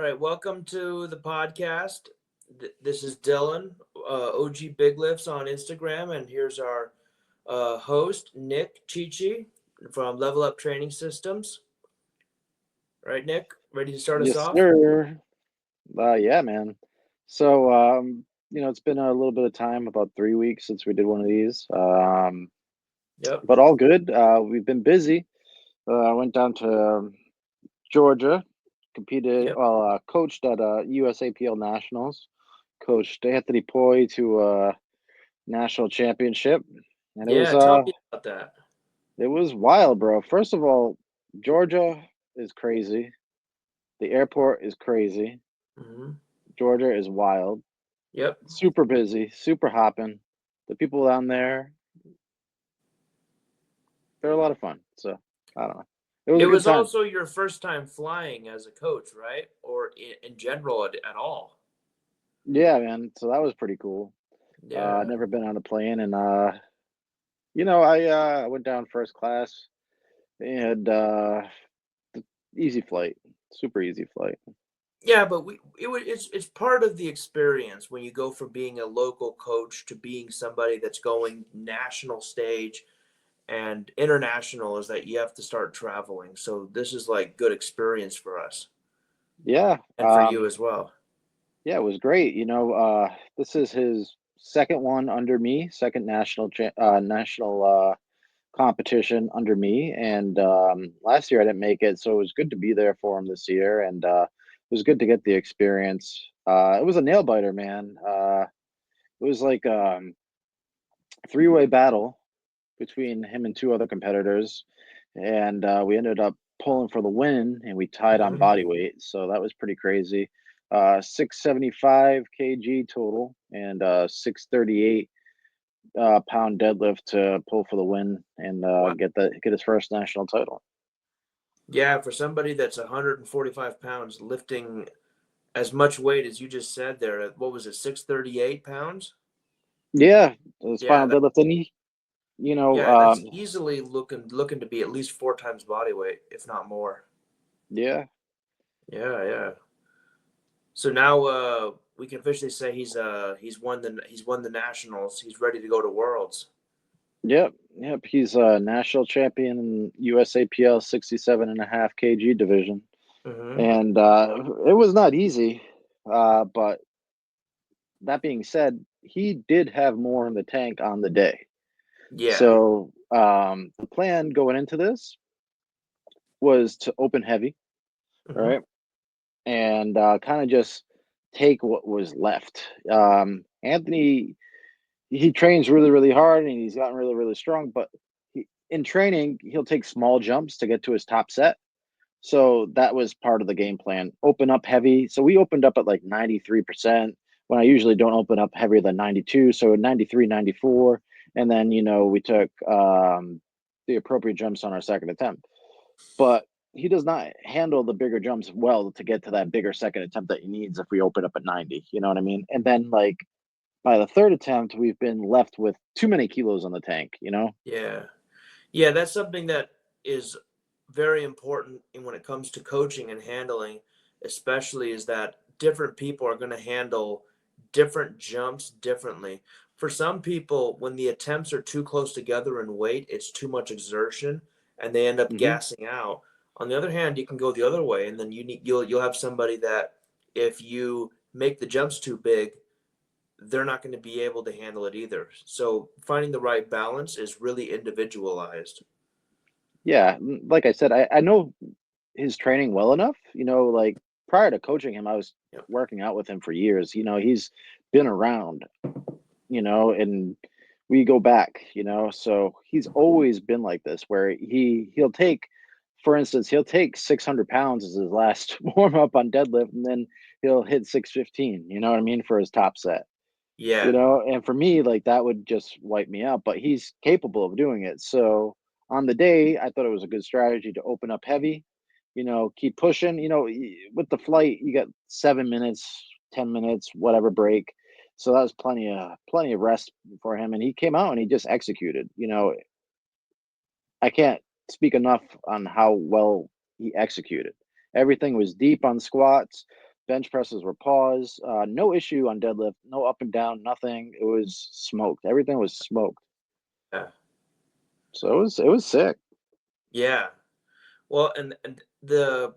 right, welcome to the podcast. This is Dylan, OG Big Lifts on Instagram, and here's our host, Nick Chichi from Level Up Training Systems. Right, Nick? Ready to start us Yes, off? sir. Yeah, man. It's been a little bit of time, about 3 weeks since we did one of these. Yep. But all good. We've been busy. I went down to Georgia, competed, Yep. coached at USAPL Nationals, coached Anthony Poy to national championship, and Yeah, tell me about that. it was wild, bro. First of all, Georgia is crazy. The airport is crazy. Hmm. Georgia is wild. Yep. Super busy, super hopping. The people down there, they're a lot of fun. So I don't know. It was It a good was time. also your first time flying as a coach, right? Or in general at all. Yeah, man. So that was pretty cool. Yeah. Never been on a plane, and I went down first class and easy flight, super easy flight. Yeah, but it's part of the experience when you go from being a local coach to being somebody that's going national stage and international is that you have to start traveling. So this is like good experience for us Yeah, and for you as well. yeah, it was great. This is his second one under me, second national competition under me. And last year I didn't make it, so it was good to be there for him this year, and it was good to get the experience. It was a nail biter, man. It was like three-way battle between him and two other competitors, and we ended up pulling for the win, and we tied on Hmm. body weight, so that was pretty crazy. 675 kg total, and 638 pound deadlift to pull for the win and Wow. get his first national title. Yeah, for somebody that's 145 pounds lifting as much weight as you just said there, what was it, 638 pounds? Yeah, his Yeah, final deadlift, and he, you know, yeah, that's easily looking to be at least four times body weight, if not more. yeah, Yeah, yeah. So now we can officially say he's won the nationals. He's ready to go to worlds. yep. He's a national champion in USAPL 67.5 kg division, Hmm. and it was not easy. But that being said, he did have more in the tank on the day. Yeah. So the plan going into this was to open heavy, Hmm. right? And kind of just take what was left. Anthony, he trains really, really hard, and he's gotten really, really strong. But in training, he'll take small jumps to get to his top set. So that was part of the game plan. Open up heavy. So we opened up at like 93% when I usually don't open up heavier than 92. So 93, 94. And then, we took the appropriate jumps on our second attempt. But he does not handle the bigger jumps well to get to that bigger second attempt that he needs if we open up at 90. You know what I mean? And then, like, by the third attempt, we've been left with too many kilos on the tank. Yeah. Yeah, that's something that is very important when it comes to coaching and handling, especially is that different people are going to handle different jumps differently. For some people, when the attempts are too close together in weight, it's too much exertion and they end up Hmm. gassing out. On the other hand, you can go the other way and then you'll have somebody that if you make the jumps too big, they're not going to be able to handle it either. So finding the right balance is really individualized. Yeah, like I said, I know his training well enough. Like prior to coaching him, I was Yep. working out with him for years. He's been around, and we go back. So he's always been like this, where he'll take, for instance, he'll take 600 pounds as his last warm up on deadlift, and then he'll hit 615. You know what I mean, for his top set. Yeah. And for me, like, that would just wipe me out. But he's capable of doing it. So on the day, I thought it was a good strategy to open up heavy. Keep pushing. With the flight, you got 7 minutes, 10 minutes, whatever break. So that was plenty of rest for him, and he came out and he just executed. I can't speak enough on how well he executed. Everything was deep on squats. Bench presses were paws. No issue on deadlift. No up and down. Nothing. It was smoked. Everything was smoked. Yeah. So it was sick. Yeah. Well, and the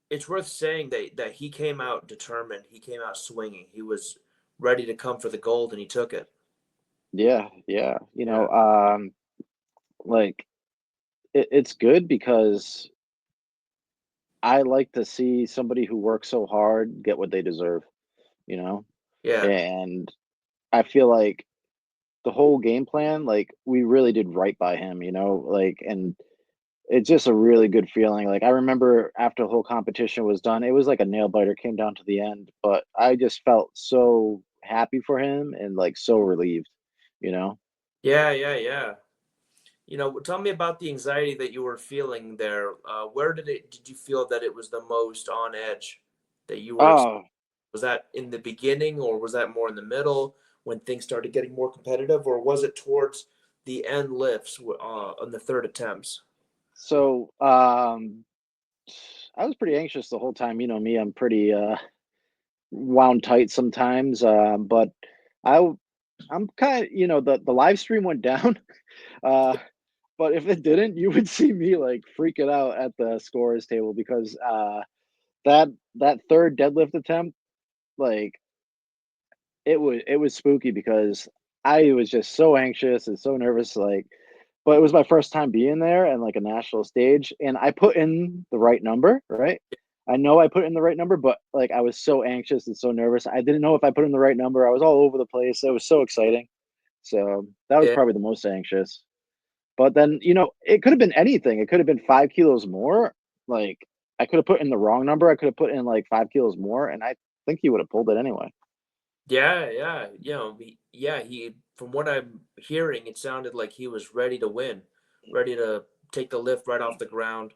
it's worth saying that he came out determined. He came out swinging. He was ready to come for the gold, and he took it. Yeah, yeah. Yeah. Like it's good because I like to see somebody who works so hard get what they deserve, you know? Yeah. And I feel like the whole game plan, like we really did right by him, and it's just a really good feeling. Like I remember after the whole competition was done, it was like a nail biter, came down to the end, but I just felt so happy for him and like so relieved, you know? Yeah. Yeah. Yeah. Tell me about the anxiety that you were feeling there. Where did you feel that it was the most on edge that you were Oh, was that in the beginning, or was that more in the middle when things started getting more competitive, or was it towards the end lifts on the third attempts? so I was pretty anxious the whole time. You know me, I'm pretty wound tight sometimes. But I I'm kind of, the live stream went down. Uh but if it didn't, you would see me like freaking out at the scores table because that that third deadlift attempt, like it was spooky because I was just so anxious and so nervous, like, but it was my first time being there and like a national stage, and I put in the right number, right? I know I put in the right number, but like I was so anxious and so nervous. I didn't know if I put in the right number. I was all over the place. It was so exciting. So that was Yeah, probably the most anxious. But then, it could have been anything. It could have been 5 kilos more. Like I could have put in the wrong number. I could have put in like 5 kilos more, and I think he would have pulled it anyway. yeah, yeah. He, from what I'm hearing, it sounded like he was ready to win, ready to take the lift right off the ground.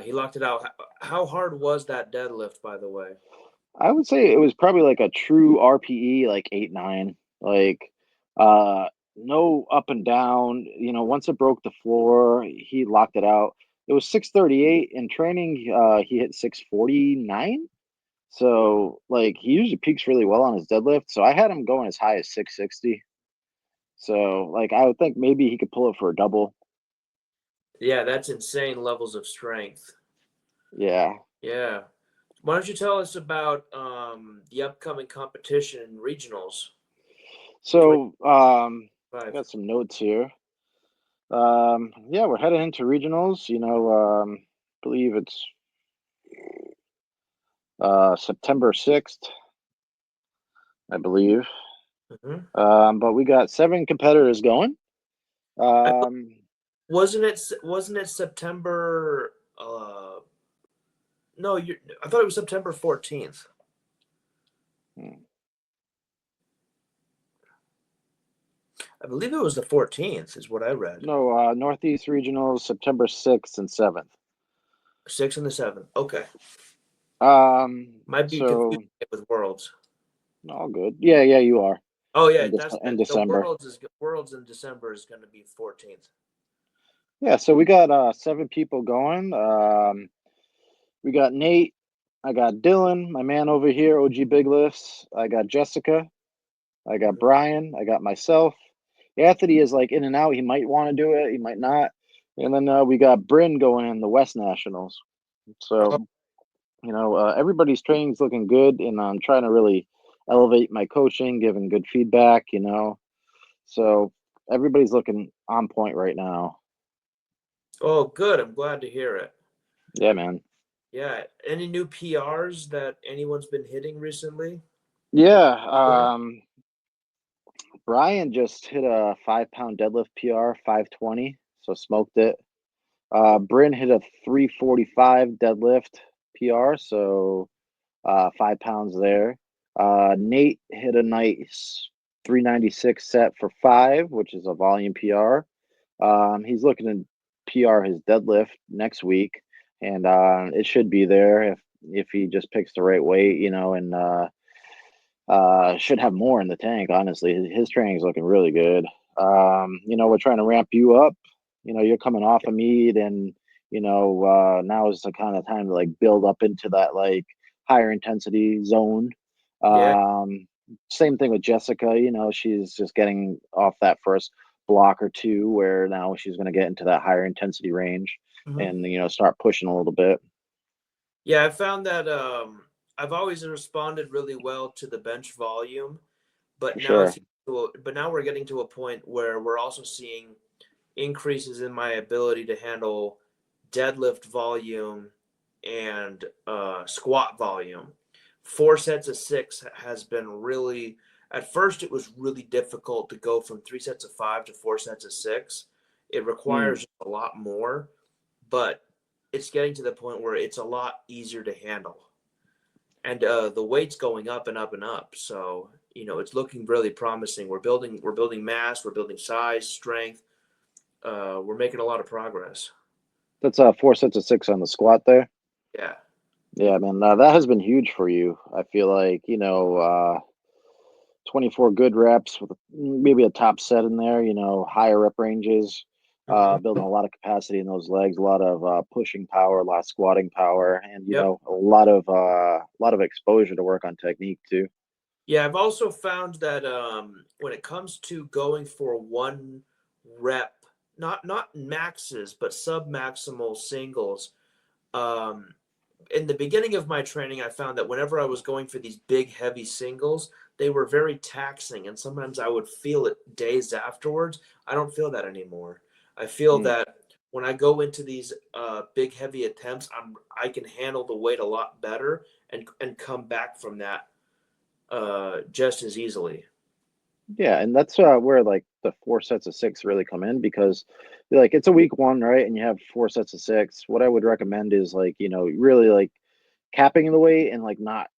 He locked it out. How hard was that deadlift, by the way? I would say it was probably like a true RPE, like 8, 9. Like, uh, no up and down. Once it broke the floor, he locked it out. It was 638 in training. He hit 649. So, like, he usually peaks really well on his deadlift. So I had him going as high as 660. So, like, I would think maybe he could pull it for a double. Yeah, that's insane levels of strength. Yeah. Yeah. Why don't you tell us about the upcoming competition in regionals So, I 25? got some notes here. Yeah, we're heading into regionals. Believe it's September 6th, I believe. Hmm. But we got 7 competitors going. I, Um, wasn't it September? No, I thought it was September 14th. hmm, I believe it was the 14th, is what I read. no, Northeast Regionals, September 6th and 7th. 6th and the 7th. Okay. Might be confusing So it with Worlds. all good. Yeah, yeah, you are Oh in yeah, Dec- that's in the December. Worlds in December is going to be 14th. Yeah, so we got 7 people going. We got Nate. I got Dylan, my man over here, OG Big Lifts. I got Jessica. I got Mhm. Brian. I got myself. Anthony is like in and out. He might want to do it. He might not. And then we got Bryn going in the West Nationals. Oh, So everybody's training's looking good, and I'm trying to really elevate my coaching, giving good feedback. So everybody's looking on point right now. oh, good. I'm glad to hear it. Yeah, man. Yeah. Any new PRs that anyone's been hitting recently? Yeah. Aware? Brian just hit a 5 pound deadlift PR, 520. So smoked it. Bryn hit a 345 deadlift PR, so 5 pounds there. Nate hit a nice 396 set for 5, which is a volume PR. He's looking to PR his deadlift next week, and it should be there if he just picks the right weight, and should have more in the tank. Honestly, his training's looking really good. We're trying to ramp you up. You're coming off a meet, and now is the kind of time to like build up into that like higher intensity zone. Yeah. Um, Same thing with Jessica. She's just getting off that first block or two, where now she's going to get into that higher intensity range Mhm. and start pushing a little bit. Yeah, I found that I've always responded really well to the bench volume, For but now sure. we're getting to a point where we're also seeing increases in my ability to handle deadlift volume and squat volume. 4 sets of 6 has been really, at first, it was really difficult to go from 3 sets of 5 to 4 sets of 6. It Mm. requires a lot more, but it's getting to the point where it's a lot easier to handle. And the weight's going up and up and up. So, it's looking really promising. We're building mass, we're building size, strength. We're making a lot of progress. That's 4 sets of 6 on the squat there. Yeah. Yeah, man, that has been huge for you. I feel like 24 good reps with maybe a top set in there, higher rep ranges, Hmm. building a lot of capacity in those legs, a lot of pushing power, a lot of squatting power, and Yep. a lot of exposure to work on technique too. Yeah, I've also found that when it comes to going for one rep, not maxes, but sub maximal singles, um, in the beginning of my training, I found that whenever I was going for these big, heavy singles, they were very taxing, and sometimes I would feel it days afterwards. I don't feel that anymore. I feel Mm. that when I go into these big, heavy attempts, I can handle the weight a lot better and come back from that just as easily. Yeah, and that's where like the 4 sets of 6 really come in, because like it's a week one, right? And you have 4 sets of 6. What I would recommend is like, really like capping the weight and like not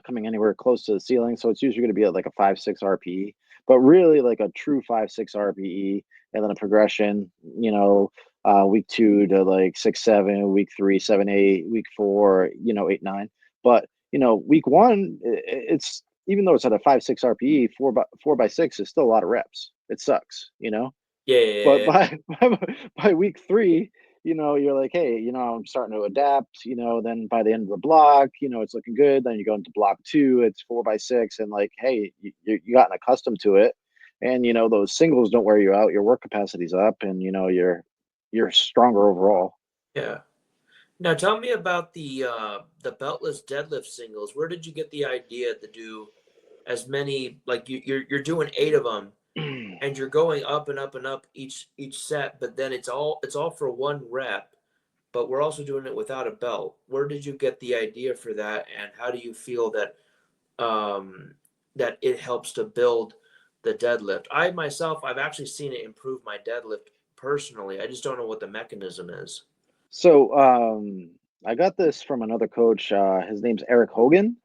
coming anywhere close to the ceiling. So it's usually going to be at like a 5-6 RPE, but really like a true 5-6 RPE, and then a progression. Week 2 to like 6-7, week 3 7-8, week 4 8-9. But week 1, it's even though it's at a 5-6 RPE, 4 by 6 is still a lot of reps. It sucks. Yeah, yeah, yeah, But yeah. by week 3, you're like, hey, I'm starting to adapt. Then by the end of the block, it's looking good. Then you go into block 2, it's 4 by 6, and like, hey, you gotten accustomed to it, and those singles don't wear you out. Your work capacity's up, and you're stronger overall. Yeah. Now tell me about the beltless deadlift singles. Where did you get the idea to do as many, like you're doing 8 of them and you're going up and up and up each set, but then it's all for one rep, but we're also doing it without a belt. Where did you get the idea for that, and how do you feel um that it helps to build the deadlift? I myself, I've actually seen it improve my deadlift personally. I just don't know what the mechanism is. So I got this from another coach. His name's Eric Hogan.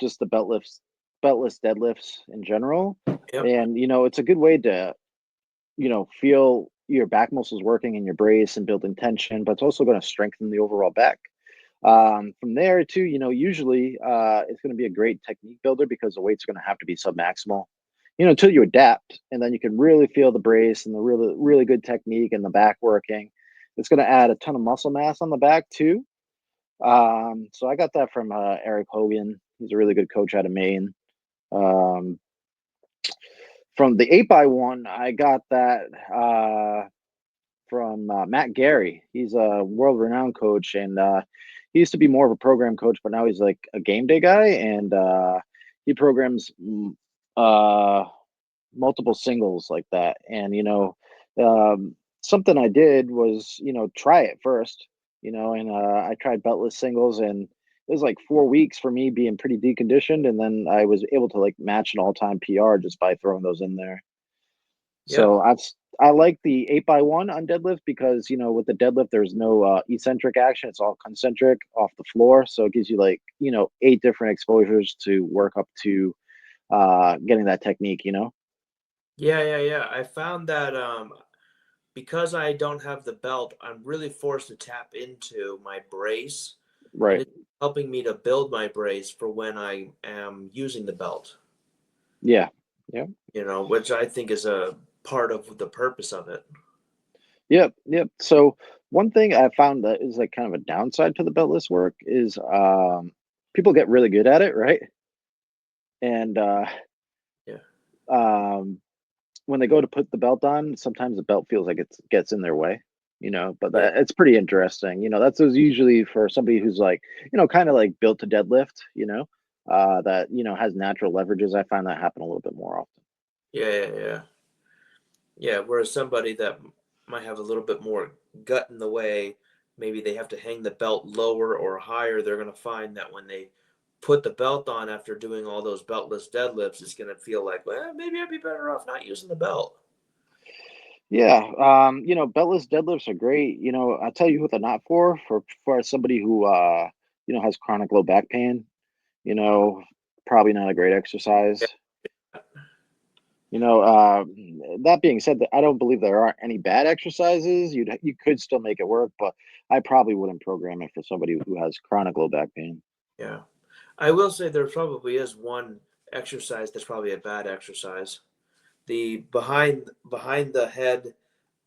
Just the beltless deadlifts in general, Yep. and it's a good way to feel your back muscles working in your brace and building tension, but it's also going to strengthen the overall back. From there too, usually it's going to be a great technique builder, because the weight's going to have to be submaximal, until you adapt, and then you can really feel the brace and the really really good technique and the back working. It's going to add a ton of muscle mass on the back too. So I got that from Eric Hogan. He's a really good coach out of Maine. Um, from the 8x1, I got that from Matt Gary. He's a world renowned coach, and he used to be more of a program coach, but now he's like a game day guy, and he programs uh, multiple singles like that. And something I did was try it first, and I tried beltless singles, and it was like 4 weeks for me being pretty deconditioned, and then I was able to like match an all time PR just by throwing those in there. Yep. So I like the 8x1 on deadlift, because with the deadlift there's no eccentric action; it's all concentric off the floor. So it gives you like 8 different exposures to work up to getting that technique. Yeah, yeah, yeah. I found that because I don't have the belt, I'm really forced to tap into my brace, and Right. it's helping me to build my brace for when I am using the belt, Yeah. Yeah. which I think is a part of the purpose of it. Yep. Yep. So one thing I found that is like kind of a downside to the beltless work is people get really good at it, right? And Yeah. um, when they go to put the belt on, sometimes the belt feels like it gets in their way, but Yeah. it's pretty interesting. That's usually for somebody who's like, kind of like built to deadlift, that, has natural leverages. I find that happen a little bit more often. Yeah. Yeah. Yeah. Yeah. Whereas somebody that might have a little bit more gut in the way, maybe they have to hang the belt lower or higher. They're going to find that when they put the belt on after doing all those beltless deadlifts, it's going to feel like, well, maybe I'd be better off not using the belt. Yeah, beltless deadlifts are great. I tell you what they're not for somebody who has chronic low back pain, you know, probably not a great exercise. That being said, I don't believe there are any bad exercises. You could still make it work, but I probably wouldn't program it for somebody who has chronic low back pain. Yeah. I will say there probably is one exercise that's probably a bad exercise. The behind the head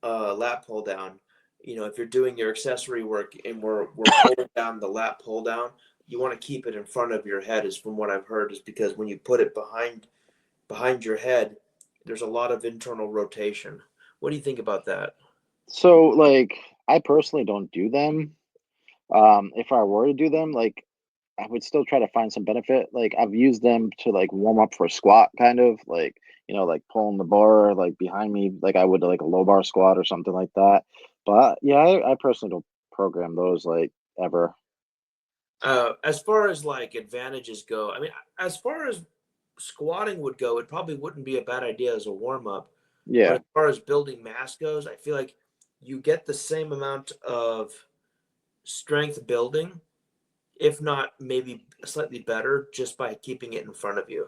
lat pull down. If you're doing your accessory work and we're pulling down the lat pull down, you want to keep it in front of your head. Is from what I've heard, is because when you put it behind your head, there's a lot of internal rotation. What do you think about that? So, like, I personally don't do them. If I were to do them, like, I would still try to find some benefit. Like I've used them to like warm up for a squat, kind of like like pulling the bar like behind me, like I would like a low bar squat or something like that. But yeah, I personally don't program those like ever. As far as like advantages go, I mean, as far as squatting would go, it probably wouldn't be a bad idea as a warm up. But Yeah, as far as building mass goes, I feel like you get the same amount of strength building, if not maybe slightly better, just by keeping it in front of you.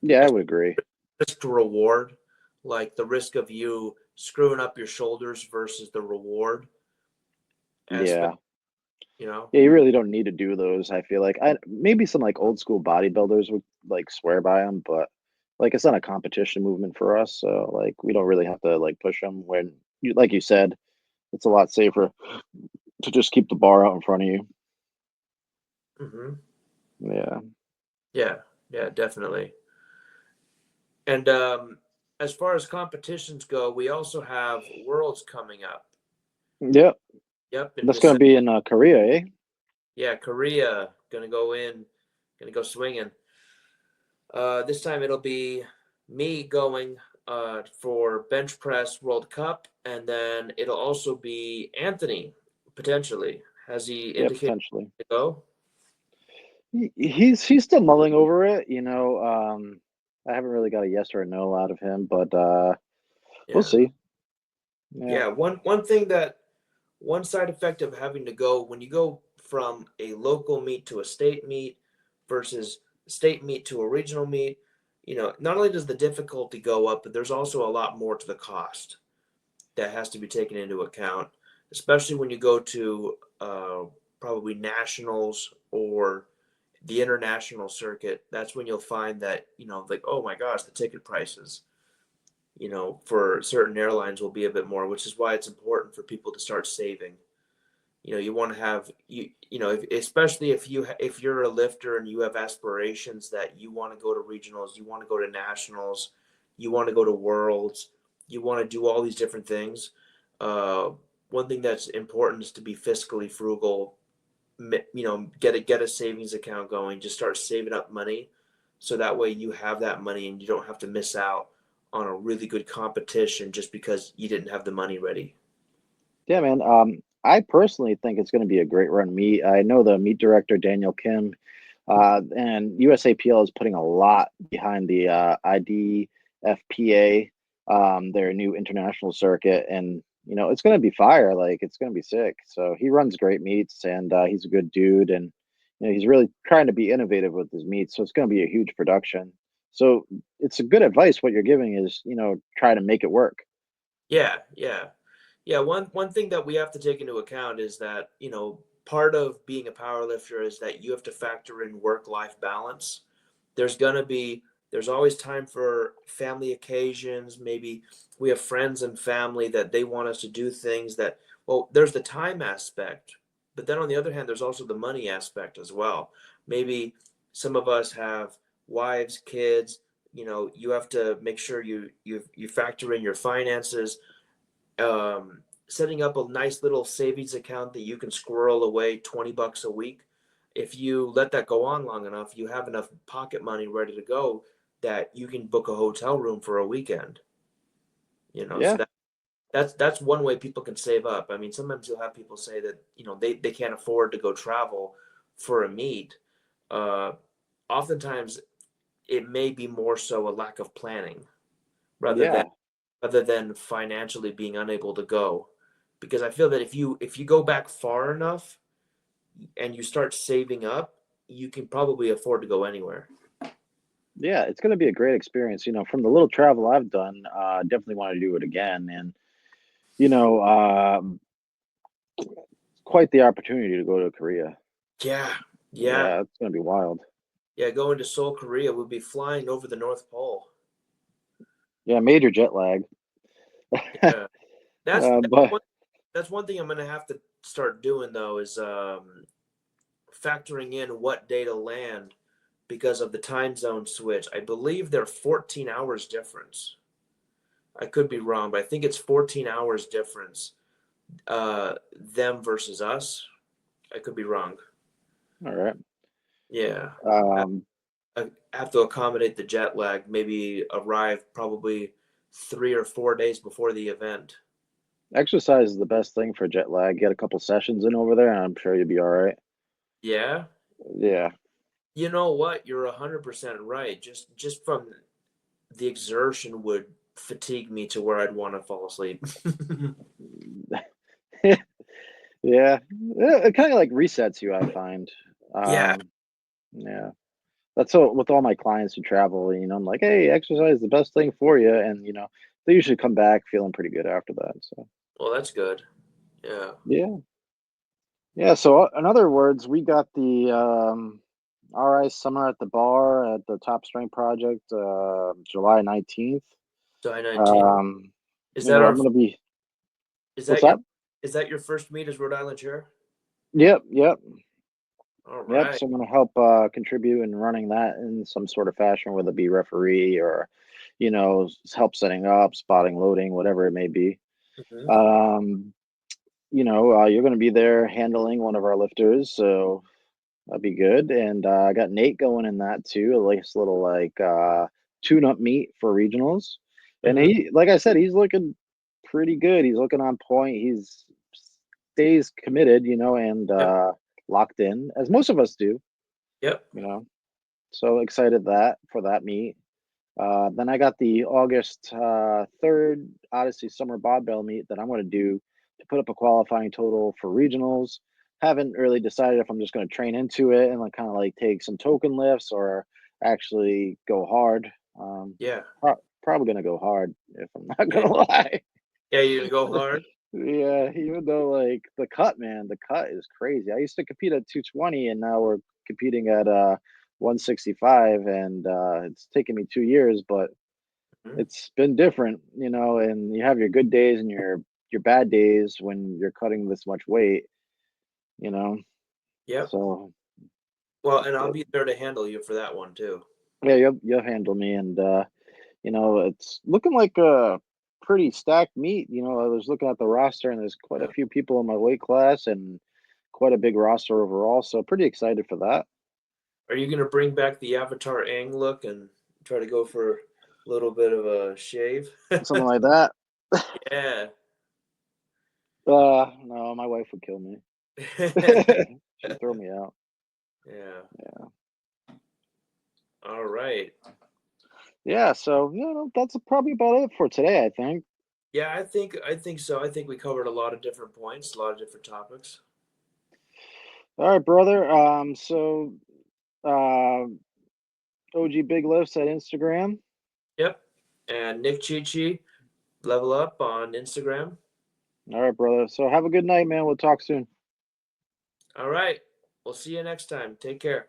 yeah, I As would agree. risk to reward, like the risk of you screwing up your shoulders versus the reward aspect, Yeah, you know? yeah, you really don't need to do those. I feel like I maybe some like old school bodybuilders would like swear by them, but like it's not a competition movement for us, so like we don't really have to like push them when like you said, it's a lot safer to just keep the bar out in front of you. Hmm. Yeah. Yeah, yeah, definitely. And as far as competitions go, we also have worlds coming up. Yep. Yep, in That's gonna December. be in Korea, eh? Yeah, Korea gonna go swinging. This time it'll be me going for bench press World Cup, and then it'll also be Anthony potentially. Has he Yeah, indicated potentially. to go? He's still mulling over it. I haven't really got a yes or a no out of him, but we'll Yeah, see. Yeah. yeah. One thing that one side effect of having to go when you go from a local meet to a state meet versus state meet to a regional meet, not only does the difficulty go up, but there's also a lot more to the cost that has to be taken into account, especially when you go to probably nationals or the international circuit. That's when you'll find that, like, oh my gosh, the ticket prices, for certain airlines will be a bit more, which is why it's important for people to start saving. You want to have especially if you're a lifter and you have aspirations that you want to go to regionals, you want to go to nationals, you want to go to worlds, you want to do all these different things. uh, One thing that's important is to be fiscally frugal. Get a savings account going, just start saving up money, so that way you have that money and you don't have to miss out on a really good competition just because you didn't have the money ready. Yeah, man. I personally think it's going to be a great run meet. I know the meet director Daniel Kim, and USAPL is putting a lot behind the IDFPA, their new international circuit, and it's going to be fire. Like it's going to be sick. So he runs great meets, and he's a good dude, and he's really trying to be innovative with his meets. So it's going to be a huge production. So it's a good advice. What you're giving is try to make it work. Yeah, yeah. Yeah, one thing that we have to take into account is that, part of being a power lifter is that you have to factor in work-life balance. There's gonna be there's always time for family occasions. Maybe we have friends and family that they want us to do things that, well, there's the time aspect, but then on the other hand, there's also the money aspect as well. maybe some of us have wives, kids. You have to make sure you factor in your finances. Setting up a nice little savings account that you can squirrel away $20 a week. If you let that go on long enough, you have enough pocket money ready to go that you can book a hotel room for a weekend. So Yeah, that's one way people can save up. I mean, sometimes you'll have people say that they can't afford to go travel for a meet. Uh, Oftentimes, it may be more so a lack of planning rather than yeah, financially being unable to go. Because I feel that if you go back far enough and you start saving up, you can probably afford to go anywhere. yeah. It's going to be a great experience. From the little travel I've done, definitely want to do it again. And you know, quite the opportunity to go to Korea. Yeah, yeah, Yeah, it's going to be wild. yeah. Going to Seoul, Korea would be flying over the North Pole. Yeah, major jet lag. Yeah, that's that's But one that's one thing I'm gonna have to start doing though is factoring in what day to land because of the time zone switch. I believe they're 14 hours difference. I could be wrong, but I think it's 14 hours difference. Them versus us. I could be wrong. all right. Yeah. I, Um, I have to accommodate the jet lag. Maybe arrive probably 3 or 4 days before the event. Exercise is the best thing for jet lag. Get a couple sessions in over there, and I'm sure you'll be all right. Yeah. Yeah. You know what? You're 100% right. Just from the exertion would fatigue me to where I'd want to fall asleep. Yeah. It kind of like resets you, I find. Yeah. Um, yeah. That's so with all my clients who travel, I'm like, hey, exercise is the best thing for you. And, they usually come back feeling pretty good after that. So, Well, that's good. Yeah. yeah. Yeah. So, in other words, we got the RI Summer at the Bar at the Top Strength Project, July 19th. July 19th. Um, Is that I'm our going to be, is what's that your that? is that your first meet as Rhode Island Chair? Yep. Yep. All Yep. right. So I'm going to help contribute in running that in some sort of fashion, whether it be referee or, help setting up, spotting, loading, whatever it may be. Mhm. Um, you're going to be there handling one of our lifters, so that'd be good. And I got Nate going in that too, a nice little like tune-up meet for regionals. And Mhm. he, like I said, he's looking pretty good. He's looking on point. He's stays committed, and Yep. locked in, as most of us do, Yep. you know. So excited that for that meet. Then I got the August 3rd Odyssey Summer Barbell meet that I'm going to do to put up a qualifying total for regionals. Haven't really decided if I'm just going to train into it and like kind of like take some token lifts or actually go hard. Um, Yeah. Probably going to go hard if I'm not Yeah. going to lie. Yeah. You're gonna go hard. Yeah, even though like the cut, man, the cut is crazy. I used to compete at 220 and now we're competing at 165 and it's taken me 2 years, but Mhm. it's been different, and you have your good days and your bad days when you're cutting this much weight, you know. Yep. So Well, and I'll but, be there to handle you for that one too. yeah, you'll handle me and it's looking like a pretty stacked meet. I was looking at the roster and there's quite a Yeah. few people in my weight class and quite a big roster overall, so pretty excited for that. Are you gonna bring back the Avatar Aang look and try to go for a little bit of a shave? Something like that. Yeah. No, my wife would kill me. She'd throw me out. Yeah. Yeah. All right. Yeah, so that's probably about it for today, I think. Yeah, I think so. I think we covered a lot of different points, a lot of different topics. All right, brother. So uh OG Big Lifts at Instagram. Yep. And Nick Chichi, level up on Instagram. All right, brother. So have a good night, man. We'll talk soon. All right. We'll see you next time. Take care.